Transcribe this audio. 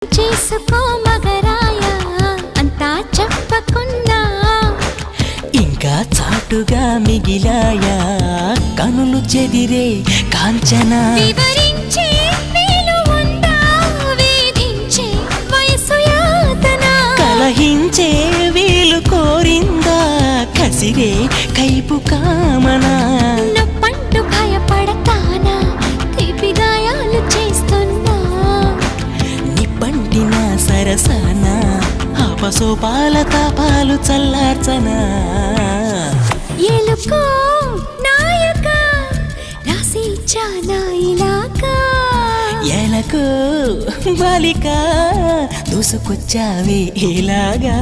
చేసుకో మగరాయ అంతా చెప్పకున్నా ఇంకా చాటుగా మిగిలాయా కనులు చెదిరే కాంచనా వివరించే వీలు ఉందా వేధించే వయసు యాతన కలహించే వీలు కోరిందా కసిరే కైపు కామనా నొప్పంటూ భయపడతానా తీపి గాయాలు చేస్తున్నా నిప్పంటిన సరసనా ఆపసోపాల తాపాలు చల్లార్చనా ఎలుకో నాయక రాసి ఇచ్చానా ఇలాగా ఎలకు బాలిక దూసుకొచ్చావే ఇలాగా